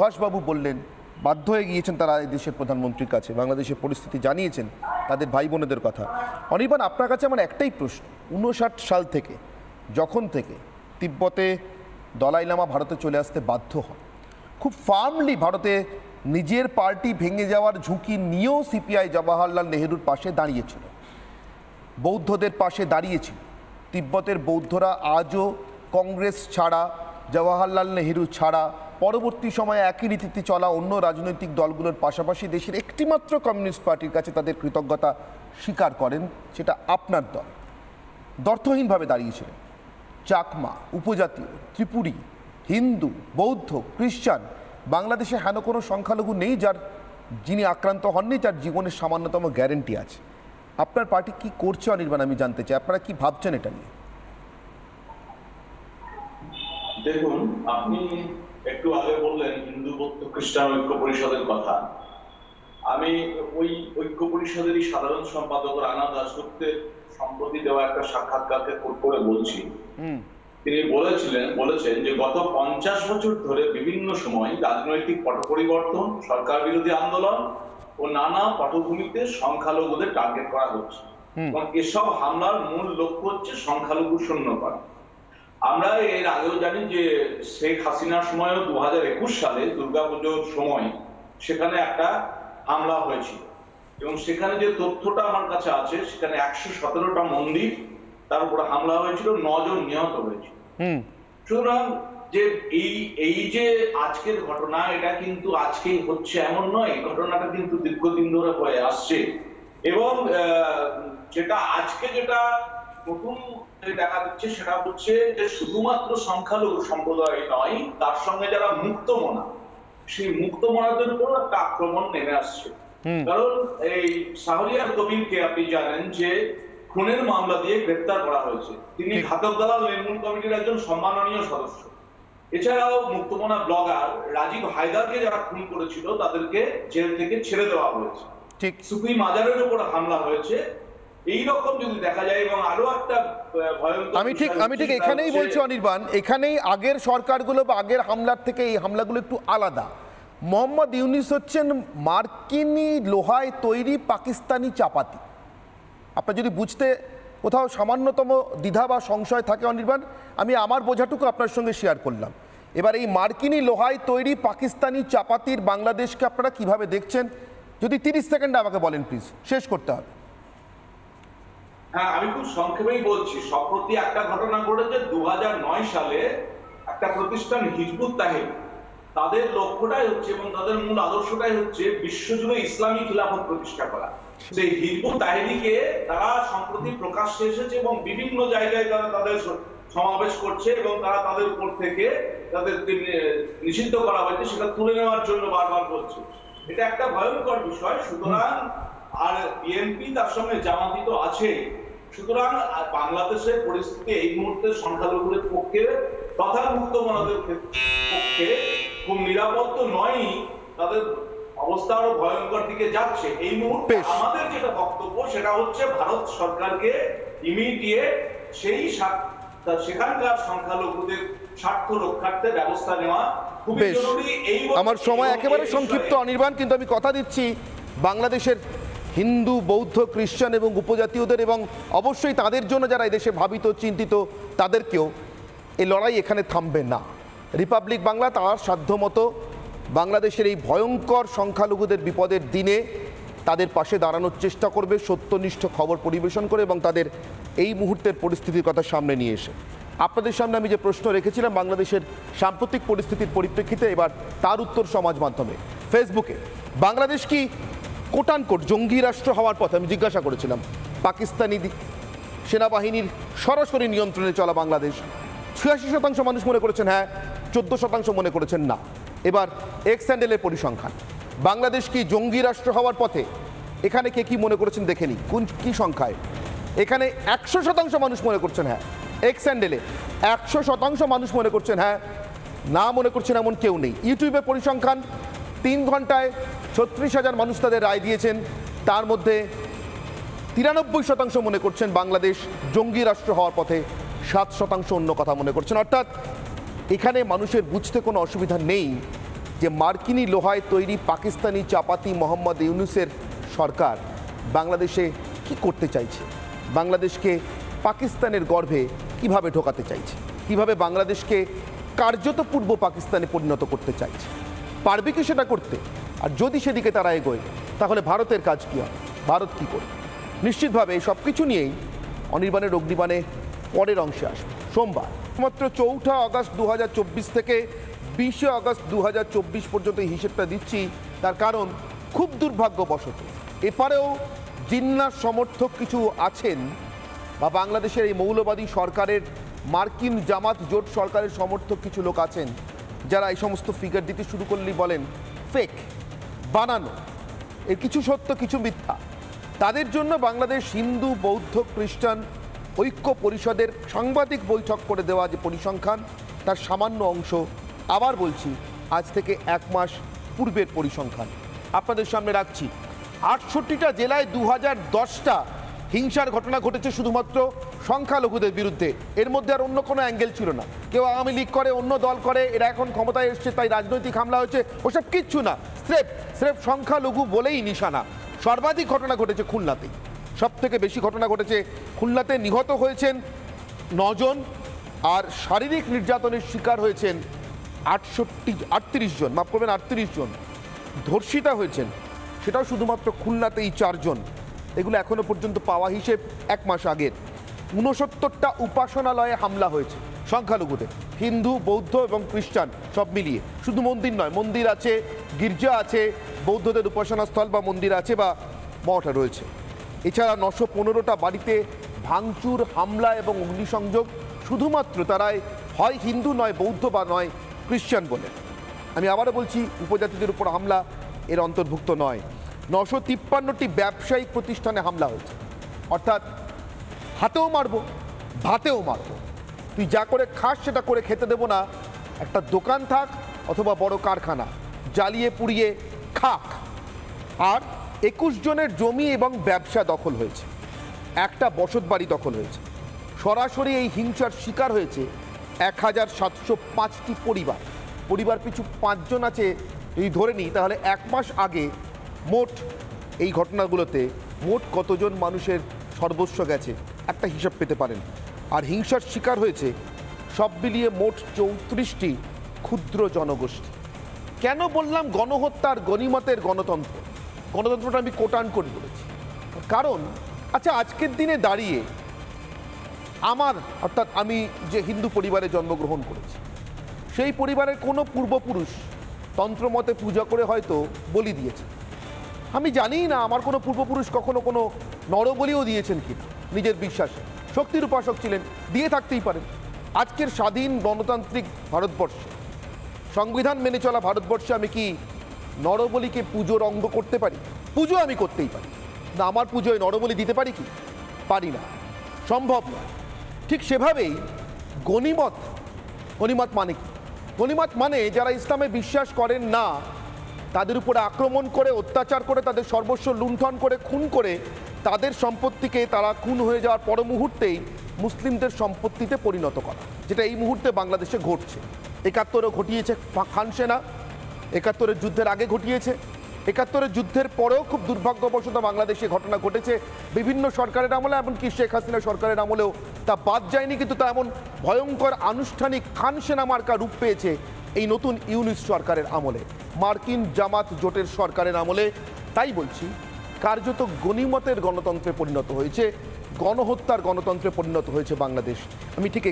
সুভাষবাবু বললেন বাধ্য হয়ে গিয়েছেন তারা এই দেশের প্রধানমন্ত্রীর কাছে, বাংলাদেশের পরিস্থিতি জানিয়েছেন তাদের ভাই বোনেদের কথা। অনির্বাণ, আপনার কাছে আমার একটাই প্রশ্ন, 59 সাল থেকে যখন থেকে তিব্বতে দলাই লামা ভারতে চলে আসতে বাধ্য হন, খুব ফার্মলি ভারতে নিজের পার্টি ভেঙে যাওয়ার ঝুঁকি নিয়েও সিপিআই জওহরলাল নেহরুর পাশে দাঁড়িয়েছিল, বৌদ্ধদের পাশে দাঁড়িয়েছিল। তিব্বতের বৌদ্ধরা আজও কংগ্রেস ছাড়া, জওহরলাল নেহরু ছাড়া পরবর্তী সময়ে একই নীতিতে চলা অন্য রাজনৈতিক দলগুলোর পাশাপাশি দেশের একটিমাত্র কমিউনিস্ট পার্টির কাছে তাদের কৃতজ্ঞতা স্বীকার করেন, সেটা আপনার দল। দ্ব্যর্থহীনভাবে দাঁড়িয়েছিলেন। চাকমা, উপজাতীয়, ত্রিপুরী, হিন্দু, বৌদ্ধ, খ্রিস্টান, বাংলাদেশে হেন কোনো সংখ্যালঘু নেই যিনি আক্রান্ত হননি, যার জীবনের সামান্যতম গ্যারেন্টি আছে। আপনার পার্টি কি করছে অনির্বাণ, আমি জানতে চাই, আপনারা কি ভাবছেন এটা নিয়ে? দেখুন, আপনি একটু আগে বললেন হিন্দু বৌদ্ধ খ্রিস্টান ঐক্য পরিষদের কথা। আমি ওই ঐক্য পরিষদেরই সাধারণ সম্পাদক রানা দাশগুপ্তের সম্প্রতি দেওয়া একটা সাক্ষাৎকারকে কোট করে বলছি। তিনি বলেছেন যে গত 50 বছর ধরে বিভিন্ন সময় রাজনৈতিক পট পরিবর্তন, সরকার বিরোধী আন্দোলন ও নানা পটভূমিতে সংখ্যালঘুদের টার্গেট করা হচ্ছে এবং এসব হামলার মূল লক্ষ্য হচ্ছে সংখ্যালঘু শূন্য করা। আমরা এর আগেও জানি যে শেখ হাসিনার সময়ও 2021 সালে দুর্গাপুজোর সময় সেখানে একটা হামলা হয়েছিল এবং সেখানে যে তথ্যটা আমার কাছে আছে, সেখানে 117টা মন্দির, তার উপরে হামলা হয়েছিল, 9 জন নিহত হয়েছিল। সুতরাং যে এই যে আজকের ঘটনা, এটা কিন্তু আজকেই হচ্ছে এমন নয়, ঘটনাটা কিন্তু দীর্ঘদিন ধরে হয়ে আসছে এবং যেটা আজকে যেটা নতুন দেখা যাচ্ছে সেটা হচ্ছে যে শুধুমাত্র সংখ্যালঘু সম্প্রদায় নয়, তার সঙ্গে যারা মুক্তমনা, সেই মুক্তমনাদের উপর একটা আক্রমণ নেমে আসছে। কারণ এই শাহরিয়ার কবিরকে আপনি জানেন যে খুনের মামলা দিয়ে গ্রেফতার করা হয়েছে। তিনি ঘাতক দালাল নির্মূল কমিটির একজন সম্মাননীয় সদস্য। এছাড়াও মুক্তমনা ব্লগার রাজীব হায়দারকে যারা খুন করেছিল তাদেরকে জেল থেকে ছেড়ে দেওয়া হয়েছে। ঠিক সুফি মাজারের উপর হামলা হয়েছে। এইরকম যদি দেখা যায় এবং আরো একটা ভয়ঙ্কর, আমি ঠিক এখানেই বলছি অনির্বাণ, এখানেই আগের সরকারগুলো বা আগের হামলার থেকে এই হামলাগুলো একটু আলাদা। মোহাম্মদ ইউনিস হচ্ছেন মার্কিনী লোহায় তৈরি পাকিস্তানি চাপাতি। আপনার যদি বুঝতে কোথাও সামান্যতম দ্বিধা বা সংশয় থাকে অনির্বাণ, আমি আমার বোঝাটুকু আপনার সঙ্গে শেয়ার করলাম। এবার এই মার্কিনী লোহায় তৈরি পাকিস্তানি চাপাতির বাংলাদেশকে আপনারা কিভাবে দেখছেন, যদি 30 সেকেন্ডে আমাকে বলেন প্লিজ, শেষ করতে হবে। হ্যাঁ, আমি খুব সংক্ষেপেই বলছি। সম্প্রতি একটা ঘটনা ঘটেছে 2009 সালে একটা প্রতিষ্ঠান হিজবুত তাহরির, তাদের লক্ষ্যটাই হচ্ছে এবং তাদের মূল আদর্শটাই হচ্ছে বিশ্বজুড়ে ইসলামী খিলাফত প্রতিষ্ঠা করা। সেই হিজবুত তাহরিরকে তারা সম্প্রতি প্রকাশ্যে এসেছে এবং বিভিন্ন জায়গায় তারা তাদের সমাবেশ করছে এবং তারা তাদের উপর থেকে তাদেরকে নিষিদ্ধ করা হয়েছে, সেটা তুলে নেওয়ার জন্য বারবার বলছে। এটা একটা ভয়ঙ্কর বিষয়। সুতরাং আর বিএনপি তার সঙ্গে জামাতি তো আছে। সুতরাং বাংলাদেশের পরিস্থিতি এই মুহূর্তে সংখ্যালঘুদের পক্ষে তথা মুক্তমনাদের পক্ষে খুব নিরাপদ তো নয়, তাদের অবস্থা আরো ভয়ঙ্কর দিকে যাচ্ছে। এই মুহূর্তে আমাদের যেটা বক্তব্য সেটা হচ্ছে ভারত সরকারকে ইমিডিয়েট সেই সেখানকার সংখ্যালঘুদের স্বার্থ রক্ষার্থে ব্যবস্থা নেওয়া খুবই জরুরি। আমার সময় একেবারে সংক্ষিপ্ত অনির্বাণ, কিন্তু আমি কথা দিচ্ছি বাংলাদেশের হিন্দু, বৌদ্ধ, খ্রিস্টান এবং উপজাতীয়দের এবং অবশ্যই তাদের জন্য যারা এদেশে ভাবিত চিন্তিত তাদেরকেও এই লড়াই এখানে থামবে না। রিপাবলিক বাংলা তার সাধ্যমতো বাংলাদেশের এই ভয়ঙ্কর সংখ্যালঘুদের বিপদের দিনে তাদের পাশে দাঁড়ানোর চেষ্টা করবে, সত্যনিষ্ঠ খবর পরিবেশন করে এবং তাদের এই মুহূর্তের পরিস্থিতির কথা সামনে নিয়ে এসে। আপনাদের সামনে আমি যে প্রশ্ন রেখেছিলাম বাংলাদেশের সাম্প্রতিক পরিস্থিতির পরিপ্রেক্ষিতে, এবার তার উত্তর সমাজ মাধ্যমে ফেসবুকে। বাংলাদেশ কি কোটানকোট জঙ্গি রাষ্ট্র হওয়ার পথে? আমি জিজ্ঞাসা করেছিলাম। পাকিস্তানি সেনাবাহিনীর সরাসরি নিয়ন্ত্রণে চলা বাংলাদেশ, 86% মানুষ মনে করেছেন হ্যাঁ, 14% মনে করেছেন না। এবার এক্স হ্যান্ডেলের পরিসংখ্যান, বাংলাদেশ কি জঙ্গি রাষ্ট্র হওয়ার পথে? এখানে কে কি মনে করেছেন দেখে নিই, কি সংখ্যায়। এখানে 100% মানুষ মনে করছেন হ্যাঁ। এক্স হ্যান্ডেলে 100% মানুষ মনে করছেন হ্যাঁ, না মনে করছেন এমন কেউ নেই। ইউটিউবে পরিসংখ্যান, 3 ঘন্টায় 36,000 মানুষ তাদের রায় দিয়েছেন, তার মধ্যে 93% মনে করছেন বাংলাদেশ জঙ্গি রাষ্ট্র হওয়ার পথে, 7% অন্য কথা মনে করছেন। অর্থাৎ এখানে মানুষের বুঝতে কোনো অসুবিধা নেই যে মার্কিনি লোহায় তৈরি পাকিস্তানি চাপাতি মোহাম্মদ ইউনূসের সরকার বাংলাদেশে কি করতে চাইছে, বাংলাদেশকে পাকিস্তানের গর্ভে কিভাবে ঢোকাতে চাইছে, কিভাবে বাংলাদেশকে কার্যত পূর্ব পাকিস্তানে পরিণত করতে চাইছে, পারবে কি সেটা করতে? আর যদি সেদিকে তারা এগোয় তাহলে ভারতের কাজ কী হবে, ভারত কী করবে? নিশ্চিতভাবে সব কিছু নিয়েই অনির্বাণের অগ্নিবাণে পরের অংশে আসবে সোমবার। মাত্র 4 আগস্ট 2024 থেকে 20 আগস্ট 2024 পর্যন্ত এই হিসেবটা দিচ্ছি, তার কারণ খুব দুর্ভাগ্যবশত এপারেও জিন্নার সমর্থক কিছু আছেন বা বাংলাদেশের এই মৌলবাদী সরকারের মার্কিন জামাত জোট সরকারের সমর্থক কিছু লোক আছেন যারা এই সমস্ত ফিগার দিতে শুরু করলেই বলেন ফেক, বানানো, এর কিছু সত্য কিছু মিথ্যা। তাদের জন্য বাংলাদেশ হিন্দু বৌদ্ধ খ্রিস্টান ঐক্য পরিষদের সাংবাদিক বৈঠক করে দেওয়া যে পরিসংখ্যান তার সামান্য অংশ আবার বলছি আজ থেকে 1 মাস পূর্বের পরিসংখ্যান আপনাদের সামনে রাখছি। 68টা জেলায় 2010টা হিংসার ঘটনা ঘটেছে শুধুমাত্র সংখ্যালঘুদের বিরুদ্ধে। এর মধ্যে আর অন্য কোনো অ্যাঙ্গেল ছিল না। কেউ আওয়ামী লীগ করে, অন্য দল করে, এরা এখন ক্ষমতায় এসছে তাই রাজনৈতিক হামলা হয়েছে, ওসব কিচ্ছু না। স্রেফ সংখ্যালঘু বলেই নিশানা। সর্বাধিক ঘটনা ঘটেছে খুলনাতেই, সব থেকে বেশি ঘটনা ঘটেছে খুলনাতে। নিহত হয়েছেন 9 জন আর শারীরিক নির্যাতনের শিকার হয়েছেন 38 জন, মাফ করবেন 38 জন। ধর্ষিতা হয়েছেন সেটাও শুধুমাত্র খুলনাতেই 4 জন। এগুলো এখনো পর্যন্ত পাওয়া হিসেব 1 মাস আগের। 69টা উপাসনালয়ে হামলা হয়েছে সংখ্যালঘুদের, হিন্দু বৌদ্ধ এবং খ্রিস্টান সব মিলিয়ে। শুধু মন্দির নয়, মন্দির আছে, গির্জা আছে, বৌদ্ধদের উপাসনাস্থল বা মন্দির আছে বা মঠ রয়েছে। এছাড়া 915টা বাড়িতে ভাঙচুর, হামলা এবং অগ্নিসংযোগ, শুধুমাত্র তারাই হয় হিন্দু নয় বৌদ্ধ বা নয় খ্রিস্টান বলে। আমি আবারও বলছি, উপজাতিদের উপর হামলা এর অন্তর্ভুক্ত নয়। 953টি ব্যবসায়িক প্রতিষ্ঠানে হামলা হয়েছে, অর্থাৎ হাতেও মারবো, ভাতেও মারবো, তুই যা করে খাস সেটা করে খেতে দেবো না। একটা দোকান থাক অথবা বড় কারখানা, জ্বালিয়ে পুড়িয়ে খাক। আর 21 জনের জমি এবং ব্যবসা দখল হয়েছে, একটা বসতবাড়ি দখল হয়েছে। সরাসরি এই হিংসার শিকার হয়েছে 1705টি পরিবার। পরিবার পিছু 5 জন আছে যদি ধরে নিই, তাহলে 1 মাস আগে মোট এই ঘটনাগুলোতে মোট কতজন মানুষের সর্বস্ব গেছে একটা হিসাব পেতে পারেন। আর হিংসার শিকার হয়েছে সব মিলিয়ে মোট 34টি ক্ষুদ্র জনগোষ্ঠী। কেন বললাম গণহত্যার গণিমতের গণতন্ত্র? গণতন্ত্রটা আমি কোটান করে বলেছি কারণ আচ্ছা, আজকের দিনে দাঁড়িয়ে আমার, অর্থাৎ আমি যে হিন্দু পরিবারে জন্মগ্রহণ করেছি, সেই পরিবারের কোনো পূর্বপুরুষ তন্ত্রমতে পূজা করে হয়তো বলি দিয়েছে। আমি জানি না আমার কোনো পূর্বপুরুষ কখনো কোনো নরবলিও দিয়েছেন কিনা। নিজের বিশ্বাসে শক্তির উপাসক ছিলেন, দিয়ে থাকতেই পারেন। আজকের স্বাধীন গণতান্ত্রিক ভারতবর্ষে, সংবিধান মেনে চলা ভারতবর্ষে আমি কি নরবলিকে পুজোর অঙ্গ করতে পারি? পুজো আমি করতেই পারি না, আমার পুজোয় নরবলি দিতে পারি কি? পারি না, সম্ভব নয়। ঠিক সেভাবেই গণিমত মানে কি? গণিমত মানে যারা ইসলামে বিশ্বাস করেন না তাদের উপরে আক্রমণ করে, অত্যাচার করে, তাদের সর্বস্ব লুণ্ঠন করে, খুন করে, তাদের সম্পত্তিকে তারা খুন হয়ে যাওয়ার পর মুহূর্তেই মুসলিমদের সম্পত্তিতে পরিণত করা, যেটা এই মুহূর্তে বাংলাদেশে ঘটছে। 71-এও ঘটিয়েছে খান সেনা, 71-এর যুদ্ধের আগে ঘটিয়েছে, 71-এর যুদ্ধের পরেও খুব দুর্ভাগ্যবশত বাংলাদেশে ঘটনা ঘটেছে বিভিন্ন সরকারের আমলে, এমনকি শেখ হাসিনা সরকারের আমলেও তা বাদ যায়নি। কিন্তু তা এমন ভয়ঙ্কর আনুষ্ঠানিক খান সেনা মার্কা রূপ পেয়েছে এই নতুন ইউনূস সরকারের আমলে, মার্কিন জামাত জোটের সরকারের আমলে। তাই বলছি, কার্যত গণিমতের গণতন্ত্রে পরিণত হয়েছে, গণহত্যার গণতন্ত্রে পরিণত হয়েছে বাংলাদেশ। আমি ঠিক